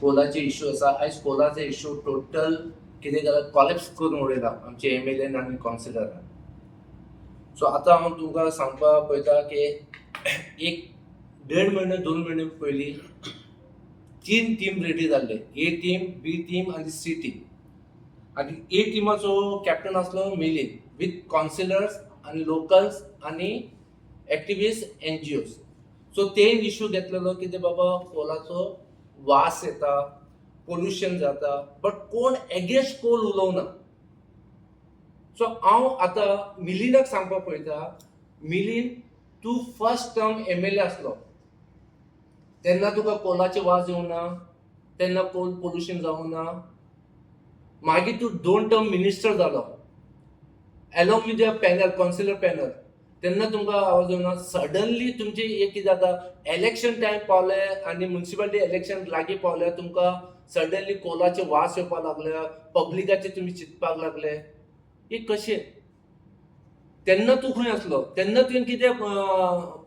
कोलाचे issue आसा. आयज कोलाचे issue total कितें जाला कॉलेप्स करून उडयला आमचे एमएलएन आनी कावन्सिलरान. सो आतां हांव तुमकां सांगपाक पळयता की एक 1.5 म्हयने 2 म्हयने पयलीं 3 टीम रेडी जाल्ले. ए टीम, बी टीम आनी सी टीम. आनी ए टिमाचो कॅप्टन आसलो मिलिंद विथ कावन्सिलर्स आनी लोकल्स आनी एक्टिविस्ट एनजीओज. सो तें इश्यू घेतलेलो कितें बाबा कोलाचो वास येता, पोल्युशन जाता, बट कोण एगेन्स्ट कोल उलोवना. सो हांव आतां मिलिंदाक सांगपाक पळयता, मिलिंद तूं फर्स्ट टर्म एमएलए आसलो तेन्ना तुका कोलाचे वास येवना, तेन्ना कोल पोल्युशन जावना. मागीर तूं 2 टर्म मिनिस्टर जालो along with the panel, councillor panel, तेन्ना तुमकां आवाज येवना. सडनली तुमचे एक कितें जाता, इलेक्शन टायम पावले आनी म्युनिसिपालिटी इलेक्शन लागीं पावल्या, तुमकां सडनली कोलाचे वास येवपाक लागले, पब्लिकाचे तुमी चिंतपाक लागले. हे कशें? तेन्ना तूं खंय आसलो? तेन्ना तुवें कितें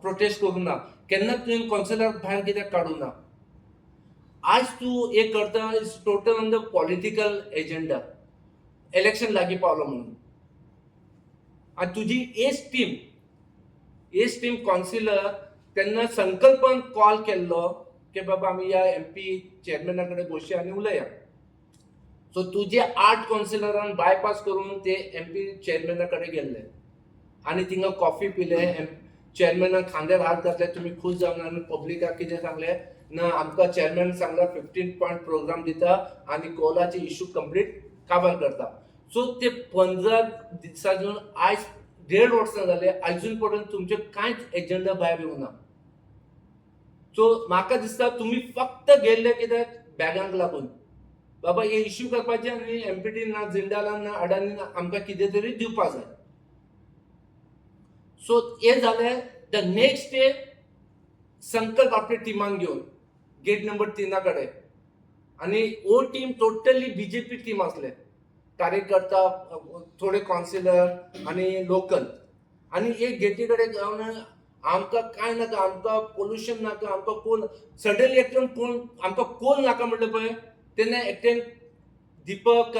प्रोटेस्ट करूं ना? केन्ना तुवें कावन्सिलराक भायर कित्याक काडूं ना? आज तूं एक करता is total on the political agenda, election लागीं पावलो म्हणून. आनी तुजी एज टीम कावन्सिलर तेन्ना संकल्पान कॉल केल्लो की बाबा आमी ह्या एमपी चेअरमॅना कडेन बसया आनी उलया. सो तुजे 8 कावन्सिलरान बायपास करून ते एमपी चेअरमॅना कडेन गेल्ले आनी थिंगा कॉफी पिले. चेअरमॅनाक खांद्यार हात घातले, तुमी खूश जावना. आनी पब्लिकाक कितें सांगलें ना, आमकां चेअरमॅन सांगला 15 पॉयंट प्रोग्राम दिता आनी कोलाचे इश्यू कंप्लीट काबार करता. सो ते 15 दिसांसून आयज 1.5 वर्सां जाले, अजून पर्यंत तुमचे कांयच एजेंडा भायर येवना. सो म्हाका दिसता तुमी फक्त गेल्ले कित्याक बॅगांक लागून. बाबा हे इश्यू करपाचे आनी एमपीटी ना, जिंदालान ना, अडानी ना, आमकां कितें तरी दिवपा जाय. सो हे जालें. द नेक्स्ट डे संकल्प आपल्या टिमान घेवन गेट नंबर 3 कडेन, आनी हो टीम टोटली बीजेपी टीम आसले. कार्यकर्ता, थोडे कावन्सिलर आनी लोकल. आनी एक गेटी कडेन जावन आमकां कांय नाका, आमकां पोल्युशन नाका, आमकां कोल. सडनली एकट्यान कोण आमकां कोल नाका म्हणलें पळय, तेन्ना एकट्यान दीपक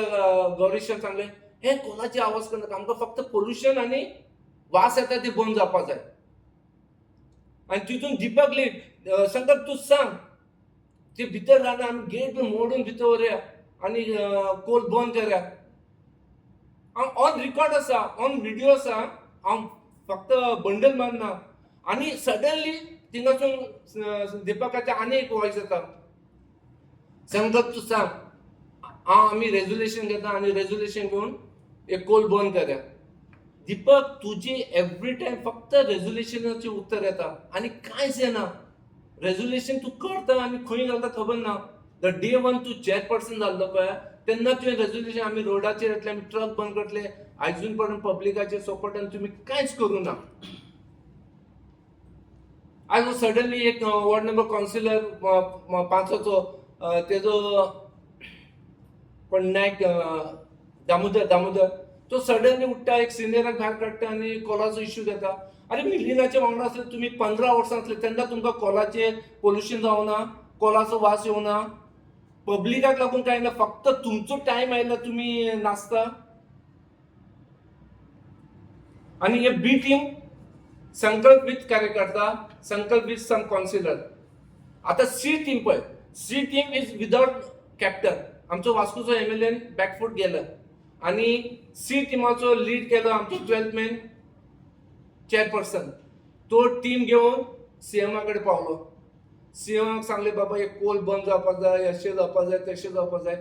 गौरीशन सांगलें हे कोलाची आवाज करनाका, आमकां फक्त पोल्युशन आनी वास येता ते बंद जावपाक जाय. आनी तितून दीपक लीड संकल्प तूं सांग ते भितर जाना, आमी गेट मोडून भितर व्हरया आनी कोल बंद करया. हांव ऑन रिकॉर्ड आसा, ऑन व्हिडिओ आसा, हांव फक्त बंडल मारना. आनी सडनली थिंगासून दीपकाचे आनी एक वॉयस येता, संकल्प तूं सांग, आमी रेझोल्युशन घेता आनी रेझोल्युशन घेवन एक कोल बंद करया. दीपक तुजी एवरी टायम फक्त रेझोल्युशनाचे उत्तर येता आनी कांयच येना. रेझोल्युशन तूं करता आनी खंय घालता खबर ना. द डे 1 तूं चेअरपर्सन जाल्लो पळय, तेन्ना तुवें रेझोल्युशन आमी रोडाचेर येतले, आमी ट्रक बंद करतले, अजून पर्यंत पब्लिकाच्या सपोर्टान तुमी कांयच करूं ना. आज सडनली एक वॉर्ड नंबर कावन्सिलर 5चो तेजो कोण नायक दामोदर तो सडनली उठ्ठा, एक सिनियराक भायर काडटा आनी कोलाचो इश्यू घेता. अरे मिलिंदाचे वांगडा आसले तुमी 15 वर्सां आसले, तेन्ना तुमकां कोलाचे पोल्युशन जावना, कोलाचो वास येवना, पब्लिकाक लागून कांय ना, फक्त तुमचो टायम आयला तुमी नाचता. आनी हे बी टीम संकल्प विथ कार्यकर्ता, संकल्प विथ सम कावन्सिलर. आता सी टीम पळय, C team is without captain. आमचो वास्कोचो एमएलए बॅकफूट गेलो आनी सी टीमाचो लीड केलो आमचो 12th मॅन चेअरपर्सन. तो टीम घेवन सीएमा कडेन पावलो. सीएमाक सांगले बाबा हे कोल बंद जावपाक जाय, अशें जावपाक जाय, तशें जावपाक जाय.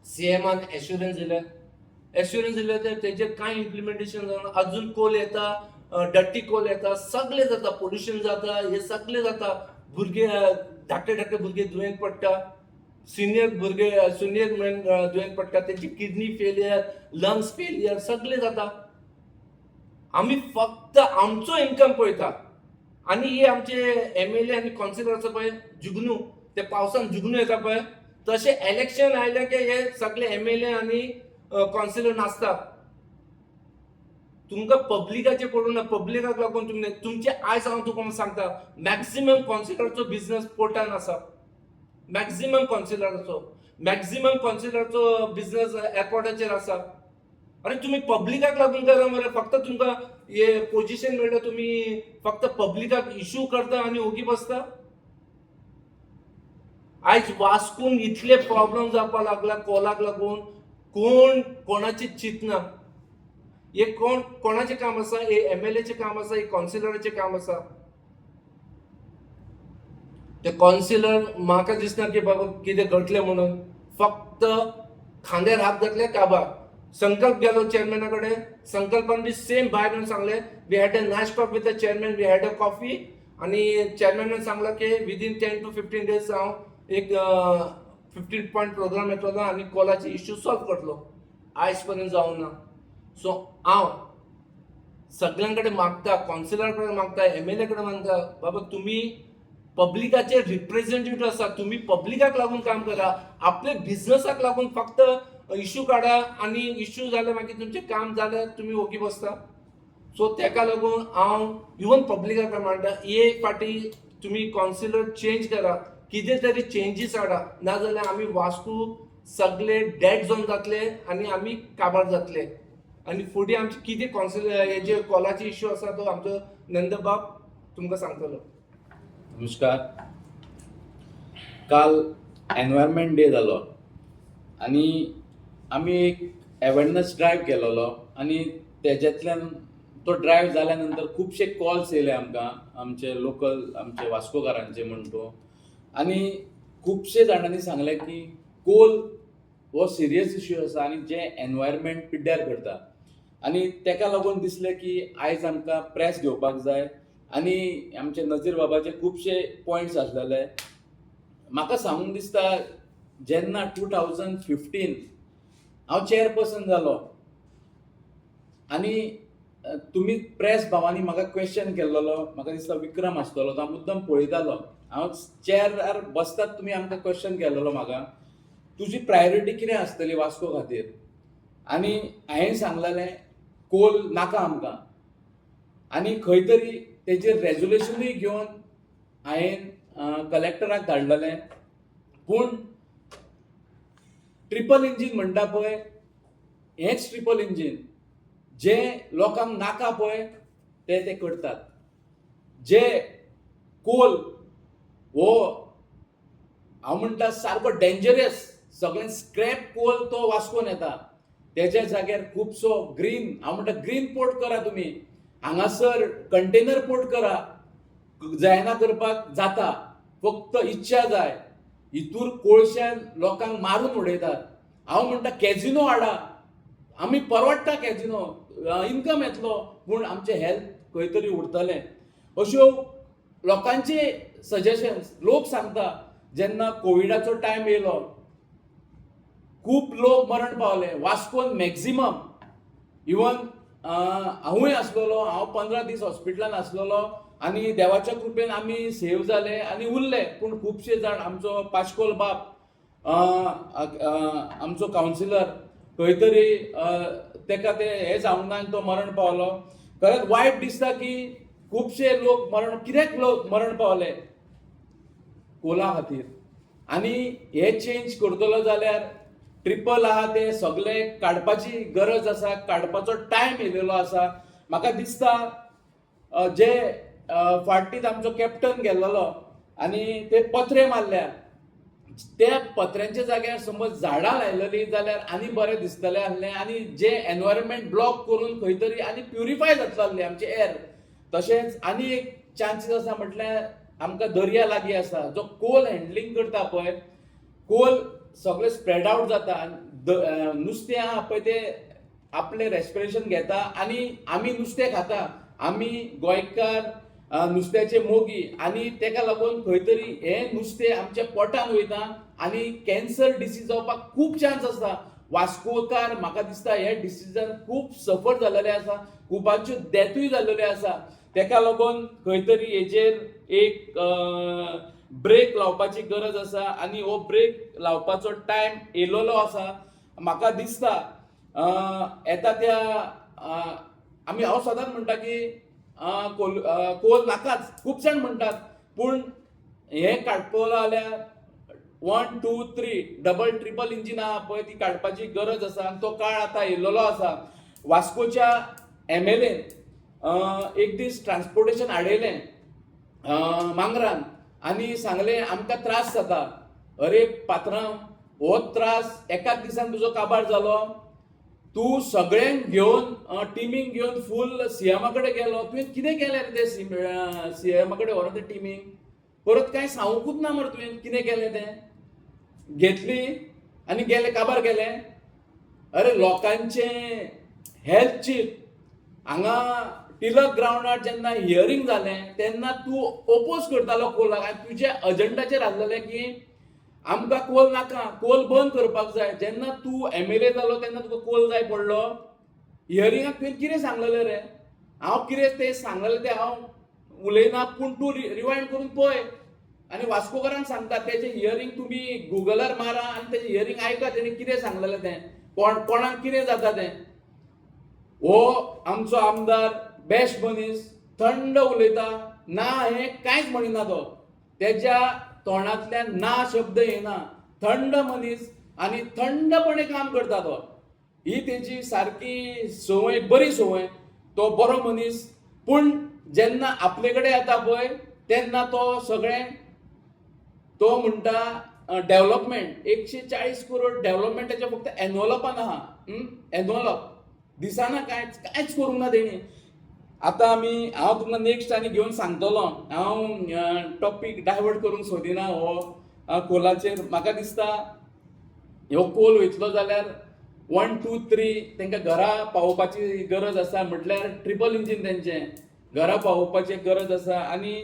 सीएमान एश्युरन्स दिले तर तेजेर कांय इम्प्लिमेंटेशन जावना. अजून कोल येता, डट्टी कोल येता, सगळे जाता, पोल्युशन जाता, हे सगळे जाता. भुरगे धाकटे भुरगे दुयेंत पडटा, सिनियर मॅन दुयेंत पडटा, तेंची किडनी फेलियर, लंग्स फेलियर सगळे जाता. आमी फक्त आमचो इन्कम पळयता. आनी हे आमचे एमएलए आनी कावन्सिलर आसा पळय जुगनू, ते पावसान जुगनू येता पळय, तशें इलेक्शन आयलें की हे सगळे एमएलए आनी कावन्सिलर नाचता. तुमकां पब्लिकाचे पडूं ना, पब्लिकाक लागून तुमचे आयज हांव तुका सांगता मॅक्सिमम कावन्सिलरचो बिझनस पोर्टान आसा. मॅक्झिमम कॉन्सिलरचो बिझनेस एअरपोर्टाचेर आसा. अरे तुम्ही पब्लिकाक लागून करा मरे, फक्त तुमकां हे पोझिशन मेळटा तुम्ही फक्त पब्लिकाक इश्यू करता आणि ओगी बसता. आयज वास्कून इतले प्रॉब्लेम जावपाक लागला कॉलाक लागून, कोण कोणाची चिंतना. हे कोणाचें काम आसा? हे MLAचें काम आसा? हे कॉन्सिलराचें काम आसा? ते कॉन्सिलर म्हाका दिसना की बाबा कितें घडलें म्हणून, फक्त खांद्यार हात घातले काबार. संकल्प गेलो चेअरमॅना कडेन, संकल्पान बी सेम भायर येवन सांगलें we had a nice talk with the chairman, we had a coffee, आणि चेअरमॅनान सांगला की विदिन 10 to 15 days हांव एक 15 पॉयंट प्रोग्राम येतलो आणि कॉलाचे इश्यू सॉल्व करतलो. आयज पर्यंत जावंक ना. सो हांव सगळ्यांकडे मागता, कॉन्सिलर कडेन मागता, MLA कडेन मागता, बाबा तुम्ही पब्लिकाचे रिप्रेझेंटेटिव्ह आसा, तुम्ही पब्लिकाक लागून काम करा. आपले बिझनेसाक लागून फक्त इश्यू काढा आणि इश्यू जाले मागीर तुमचें काम जाल्यार तुम्ही ओगी बसता. सो तेका लागून हांव इवन पब्लिकाक मांडटा, एक फाटी तुम्ही कॉन्सिलर चेंज करा, कितें तरी चेंजीस हाडा, नाजाल्यार आमी वास्को सगळे डेड झोन जातले आणि आमी काबार जातले. आणि फुडें आमचे कितें कॉन्सिलर हे जे कॉलाचे इश्यू आसा तो आमचो नंदबाब तुमकां सांगतलो. नमस्कार. काल एनवायरमेंट डे जालो आणि आमी एक अवेरनेस ड्रायव्ह केलेलो आणि तेज्यातल्यान तो ड्रायव्ह जाल्या नंतर खुबशे कॉल्स येयले आमकां, आमचे लोकल आमचे वास्कोकारांचे म्हणटो, आणि खुबशे जाणांनी सांगले की कोल हो सिरियस इश्यू आसा आणि जे एनवायरमेंट पिड्ड्यार करता, आणि तेका लागून दिसलें की आयज आमकां प्रेस घेवपाक जाय. आणि आमचे नजीर बाबाचे खुबशे पॉयंट्स आसलेले. म्हाका सांगूंक दिसता जेन्ना 2015 हांव चेअरपर्सन जालो आणि तुमी प्रेस भावांनी म्हाका क्वेश्चन केल्लो, म्हाका दिसता विक्रम आसतलो, तो हांव मुद्दम पळयतालो. हांव चेअरार बसतात तुमी आमकां क्वेश्चन केल्लो म्हाका, तुजी प्रायोरिटी कितें आसतली वास्को खातीर. आणि हांवें सांगलेलें कोल नाका आमकां, आणि खंय तरी तेजेर रेजोल्युशनूय घेवन हांवें कलेक्टराक धाडलेलें. पूण ट्रिपल इंजीन म्हणटा पळय, हेच ट्रिपल इंजीन जे लोकांक नाका पळय ते करतात. जे कोल हो हांव म्हणटा सारको डेंजरस, सगळें स्क्रॅप कोल तो वास्कोन येता. तेज्या जाग्यार खुबसो ग्रीन, हांव म्हणटा ग्रीन पोर्ट करा तुमी, हांगासर कंटेनर पोर्ट करा. जायना करपाक जाता, फक्त इच्छा जाय. हितूर कोळश्यान लोकांक मारून उडयतात. हांव म्हणटा कॅझिनो हाडा, आमी परवडटा कॅझिनो, इन्कम येतलो, पूण आमचें हेल्थ खंय तरी उरतलें. अश्यो लोकांचे सजेशन्स लोक सांगता. जेन्ना कोविडाचो टायम येयलो, खूब लोक मरण पावले वास्कोन मॅक्झिमम. इवन हांवूय आसलेलो, हांव 15 दीस हॉस्पिटलान आसलेलो, आणि देवाच्या कृपेन आमी सेव जाले आणि उरले. पूण खुबशे जाण, आमचो पाश्कोल बाब, आमचो कावन्सिलर, खंय तरी तेका ते हे जावंक ना आनी तो मरण पावलो. खरेंच वायट दिसता की खुबशे लोक कित्याक लोक मरण पावले कोला खातीर. आणि हे चेंज करतलो जाल्यार ट्रिपल आहा ते सगळे काडपाची गरज आसा, काडपाचो टायम येयलेलो आसा. म्हाका दिसता जे फाटीत आमचो कॅप्टन गेल्लो आणि ते पत्रे मारल्या, त्या पत्र्यांच्या जाग्यार समज झाडां लायलेली जाल्यार आनी बरें दिसतलें आसलें, आणि जे एनवायरमेंट ब्लॉक करून खंय तरी आनी प्युरिफाय जातलो आसलें आमचें एअर. तशेंच आनी एक चान्सीस आसा म्हटल्यार आमकां दर्या लागीं आसा, जो कोल हँडलिंग करता पळय, कोल सगळें स्प्रेड आउट जाता. नुस्तें आहा पळय ते आपलें रेस्पिरेशन घेता आणि आमी नुस्तें खाता. आमी गोंयकार नुस्त्याचे मोगी, आणि तेका लागून खंय तरी हें नुस्तें आमच्या पोटान वयता आणि कॅन्सर डिसीज जावपाक खूब चान्स आसा. वास्कोकार म्हाका दिसता हे डिसिजान खूब सफर जाल्लेले आसा, खुबाच्यो डेथूय जाल्लेले आसा. तेका लागून खंय तरी हेजेर एक ब्रेक लावपाची गरज आसा, आणि हो ब्रेक लावपाचो टायम येयलेलो आसा. म्हाका दिसता येता त्या आमी, हांव सदांच म्हणटा की कोल नाकाच, खूब जाण म्हणटात, पूण हे काडपलो जाल्यार 1 2 3 डबल ट्रिपल इंजिन आहा पळय ती काडपाची गरज आसा आनी तो काळ आतां येयल्लो आसा. वास्कोच्या MLA एक दीस ट्रान्सपोर्टेशन हाडयलें मांगरान आनी सांगलें आमकां त्रास जाता. अरे पात्रांव, हो त्रास एकाच दिसान तुजो काबार जालो. तूं सगळ्यांक घेवन टिमीक घेवन फूल सीएमा कडेन गेलो. तुवें कितें केलें रे ते सीएमा कडेन व्हरोन ते टिमीक? परत कांय सांगूंकूच ना मरे तुवें कितें केलें तें. घेतली आनी गेले काबार गेले. अरे लोकांचें हेल्थ चीफ हांगा टिलक ग्राउंडार जेन्ना हियरींग जालें तेन्ना तूं ओपोज करतालो कोलाक आनी तुज्या अजेंडाचेर आसलेलें की आमकां कोल नाका, कोल बंद करपाक जाय. जेन्ना तूं MLA जालो तेन्ना तुका कोल जाय पडलो. हियरिंगाक तुवें कितें सांगलेलें रे? हांव कितें तें सांगलेलें तें हांव उलयना, पूण तूं रिवायंड करून पळय आनी वास्कोकारांक सांगता तेजें हियरींग तुमी गुगलार मारा आनी तेजें हियरींग आयका तेणें कितें सांगलेलें तें, कोणाक कितें जाता तें. हो आमचो आमदार बेस्ट मनीस, थंड उलयता, ना हें कांयच म्हणिना तो. तेज्या तोंडांतल्यान ना शब्द येना. थंड मनीस आनी थंडपणे काम करता तो. ही तेजी सारकी संवय, बरी संवय. तो बरो मनीस, पूण जेन्ना आपले कडेन येता पळय तेन्ना तो सगळें तो म्हणटा डेव्हलपमेंट 140 करोड डेव्हलपमेंटाचे फक्त एनवलपान आहा. एनवलप दिसाना कांयच करूंक ना तेणी. आतां हांव तुमकां नेक्स्ट आनी घेवन सांगतलो. हांव टॉपीक डायवर्ट करूंक सोदिना हो कोलाचेर. म्हाका दिसता ह्यो कोल वयतलो जाल्यार 1 2 3 तांकां घरा पावोवपाची गरज आसा. म्हटल्यार ट्रिपल इंजीन तेंचें घरा पावोवपाची गरज आसा. आनी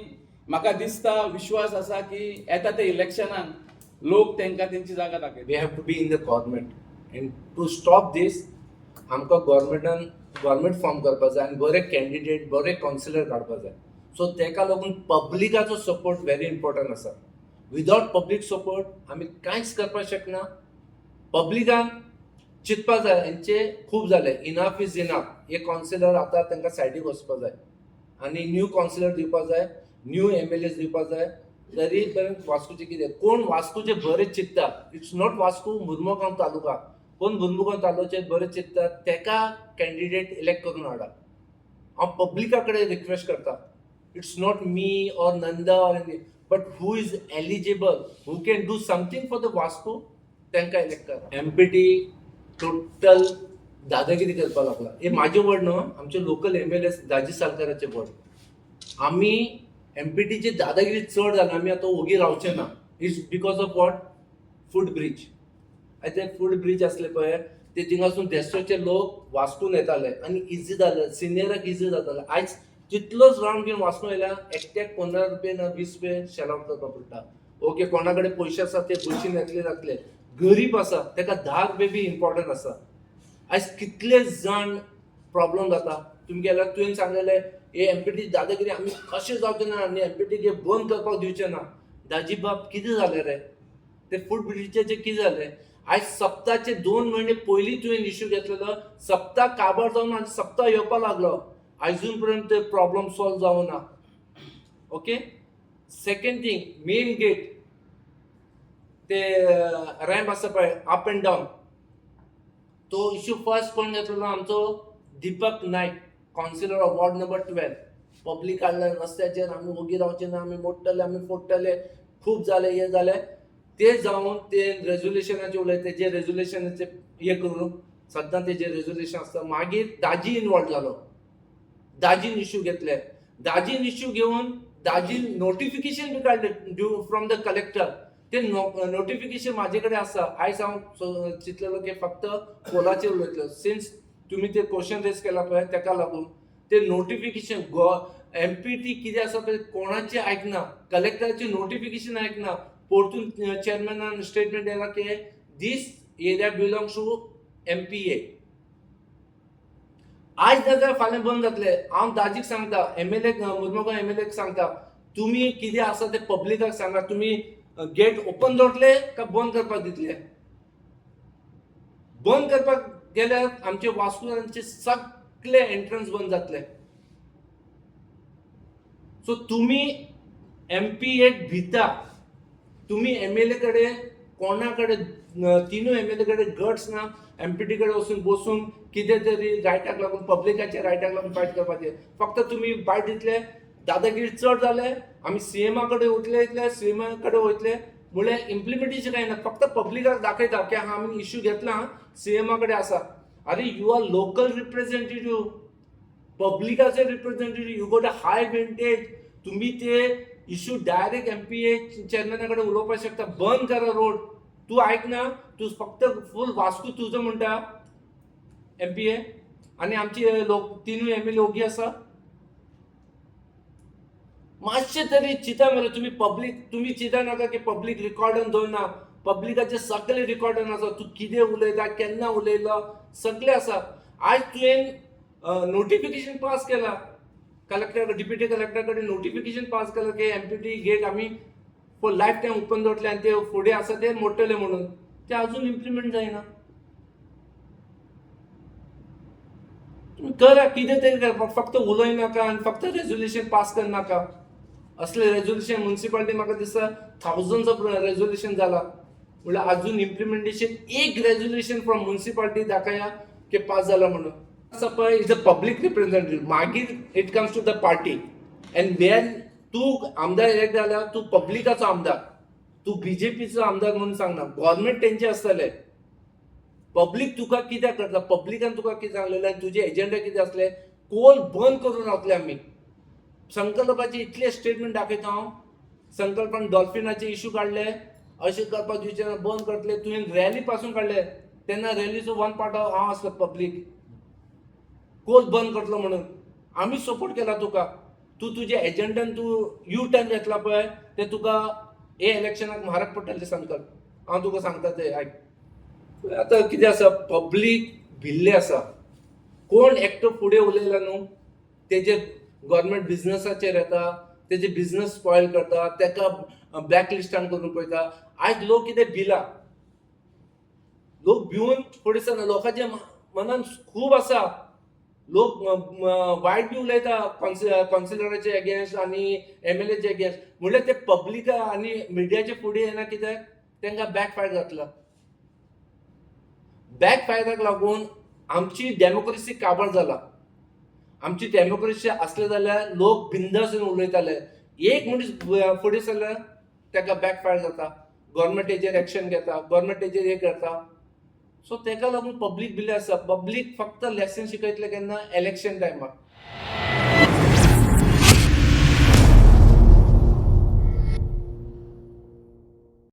म्हाका दिसता, विश्वास आसा की येता ते इलेक्शनान लोक तांकां तेंची जागा दाखयतले. We have to be in the government and to stop this आमकां गव्हर्मेंट फॉर्म करपाक जाय आनी बरे कॅन्डिडेट, बरे कावन्सिलर काडपाक जाय. सो तेका लागून पब्लिकाचो सपोर्ट व्हेरी इम्पॉर्टंट आसा. विदाउट पब्लीक सपोर्ट आमी कांयच करपाक शकना. पब्लिकान चिंतपाक जाय हेंचे खूब जालें, इनफ इज इनफ. एक कावन्सिलर आतां तांकां सायडीक वचपाक जाय आनी न्यू कावन्सिलर दिवपाक जाय, न्यू MLAs दिवपाक जाय. तरी पर्यंत वास्कोचे कितें कोण वास्कोचे बरें चिंतता. इट्स नॉट वास्को मुर्मुगांव तालुका. कोण मुर्मुगांव तालुक्याचे बरें चिंतता तेका कॅन्डिडेट इलेक्ट करून हाडा. हांव पब्लिका कडेन रिक्वेस्ट करता. It's not me or Nanda or any, but who is eligible, who can do something for the Vasco, तांकां इलेक्ट करा. MPT टोटल दादागिरी करपाक लागला. हे म्हाजे वर्ड न्हू, आमचे लोकल MLA दाजी सालकाराचे वर्ड. आमी MPTची दादागिरी चड जाल्या आमी आतां ओगी रावचे ना. It's because of what? Foot bridge. ते फूड ब्रीज असले पळय ते थिंगासून देशचे लोक वास्कून येताले आनी इजी जालें, सिनियराक इजी जातालें. आयज तितलोच रावंड घेवन वास्को येयल्या एकट्याक 15 रुपये ना 20 रुपये शेल आउट करपाक पडटा. ओके, कोणा कडेन पयशे आसा ते बशीन येतले जातले. गरीब आसा तेका 10 रुपये बी इम्पॉर्टंट आसा. आयज कितले जाण प्रॉब्लेम जाता. तुमी गेल्यार तुवें सांगलेले हे MPT दादागिरी आमी कशें जावचे ना आनी MPT बंद करपाक दिवचे ना. दाजी बाब कितें जालें रे? ते फूड ब्रिजेचे कितें जालें? आयज सप्ताचे 2 म्हयने पयलीं तुवें इश्यू घेतलेलो, सप्ता काबार जावन आनी सप्ता येवपाक लागलो. अजून पर्यंत ते प्रॉब्लेम सॉल्व जावना. Okay. Second thing, main gate ते रॅम्प आसा पळय अप एंड डावन, तो इश्यू फर्स्ट कोण घेतलेलो? आमचो Deepak Naik, councillor of ward number 12. Public हाडले रस्त्याचेर, आमी ओगी रावचे ना, आमी मोडटले, आमी फोडटले, खूब जालें, हे जालें. ते जावन ते रेजोल्युशनाचे उलयले, तेजे रेजोल्युशनाचे हे करून सद्दां तेजे रेजोल्युशन आसता. मागीर दाजी इनवॉल्व जालो. दाजीन इश्यू घेतले. दाजीन इश्यू घेवन दाजीन नोटिफिकेशन बी काडले ड्यू फ्रॉम द कलेक्टर. ते नोटिफिकेशन म्हाजे कडेन आसा. आयज हांव चिंतलेलो की फक्त कोलाचेर उलयतलो. सिन्स तुमी ते क्वेश्चन रेज केला पळय तेका लागून ते नोटिफिकेशन MPT कितें आसा पळय कोणाचें आयकना, कलेक्टराचें नोटिफिकेशन आयकना. परतून चेअरमॅनान स्टेटमेंट दिला की दिस एरिया बिलोंग्स टू MPA. आज जाल्यार फाल्यां बंद जातले. हांव दाजीक सांगता, MLA मुर्मुगांव MLAक सांगता, तुमी कितें आसा ते पब्लिकाक सांगा. तुमी गेट ओपन दवरतले काय बंद करपाक दितले? बंद करपाक गेल्यार आमचे वास्कोचे सगळे एंट्रन्स बंद जातले. सो तुमी MPA भिता, तुम्ही MLA कडे कोणाकडे तिनूय MLA कडे गट्स ना MPT कडे बसून कितें तरी रायटाक लागून पब्लिकाच्या रायटाक लागून फायट करपाचे. फक्त तुम्ही बायट दितले दादागिरी चड जाले आमी CMA कडे वयतले CMA कडे वयतले म्हळ्यार इम्प्लिमेंटेशन काय ना फक्त पब्लिकाक दाखयता की हा आमी इश्यू घेतला CMA कडे आसा. अरे यू आर लोकल रिप्रेझेंटेटिव्ह पब्लिकाचे representative you got a high vantage. तुम्ही ते इश्यू डायरेक्ट MPA चेअरमॅनाकडे उलोवपाक शकता. बंद करा रोड. तू ऐक ना तू फक्त फुल वास्को तुझं म्हणटा MPA आणि आमची लोक तिनूय MLA ओगी आसा. मातशें तरी चिंता मरे तुम्ही चिंता नाका की पब्लीक रिकॉर्डान दवरना. पब्लिकाचे सगळे रिकॉर्डान आसा. तू कितें उलयता केन्ना उलयलो सगळे आसा. आज तुवें नोटिफिकेशन पास केला कलेक्टर डिप्युटी कलेक्टर कडेन नोटिफिकेशन पास केलं की MPT गेट आम्ही फॉर लायफ टाइम ओपन दवरतले आणि ते फुडें आसा ते मोडटले म्हणून. ते अजून इम्प्लिमेंट जायना. तुम्ही करा कितें तरी करा फक्त उलय नाका आणि फक्त रेझोल्युशन पास कर नाका. असले रेझोल्युशन म्युन्सिपालिटी म्हाका दिसता थाउजंड्स ऑफ रेझोल्युशन जाला म्हळ्यार अजून इम्प्लिमेंटेशन एक रेझोल्युशन फ्रॉम म्युन्सिपालिटी दाखया की पास जाला म्हणून. असं पळय इज अ पब्लिक रिप्रेझेंटेटिव्ह. मागीर it comes to the party and when तू आमदार इलेक्ट जाल्यार तू पब्लिकाचो आमदार. तू BJPचो आमदार म्हणून सांगना. गव्हर्नमेंट तेंचे आसतले. पब्लिक तुका कित्याक करता पब्लिकान तुका कितें सांगलेलें तुजे एजेंडा कितें आसले कोल बंद करून रावतले आमी. संकल्पाचे इतले स्टेटमेंट दाखयता हांव. संकल्पान डॉल्फिनाचे इश्यू काडले अशें करपाक विचार बंद करतले. तुवें रॅली पासून काडले तेन्ना रॅलीचो वन पार्ट हांव आसलो पब्लीक कोल बंद करतलो म्हणून. आमी सपोर्ट केला तुका. तू तुजे एजेंडान तू यू टर्न घेतला पळय ते तुका हे इलेक्शनाक म्हारग पडटले संकल्प. हांव तुका सांगता ते आयक. आतां कितें आसा पब्लीक भिल्ले आसा. कोण एकटो फुडें उलयला न्हू तेजे गव्हर्नमेंट बिझनसाचेर येता तेजे बिझनस स्पॉयल करता तेका ब्लॅक लिस्टान करून पळयता. आयज लोक कितें भिला लोक भिवून फुडें सरना. लोकांच्या मनान खूब आसा. लोक वायट बी उलयता कॉन्सिलराचे अगेन्स्ट आणि MLAचे अगेन्स्ट म्हणल्यार ते पब्लीक आणि मिडियाचे फुडें येना कित्याक तांकां बॅकफायर जातलो. बॅकफायराक लागून आमची डेमोक्रेसी काबार जाला. आमची डेमोक्रेसी असले जाल्यार लोक बिंदासून उलयताले. एक मनीस फुडें सरल्यार ताका बॅकफायर जाता. गव्हर्नमेंट हेजेर एक्शन घेता गव्हर्नमेंट हेजेर हे करता. सो ताका लागून पब्लीक भिले आसा. पब्लीक फक्त लेसन शिकयतले केन्ना इलेक्शन टायमार.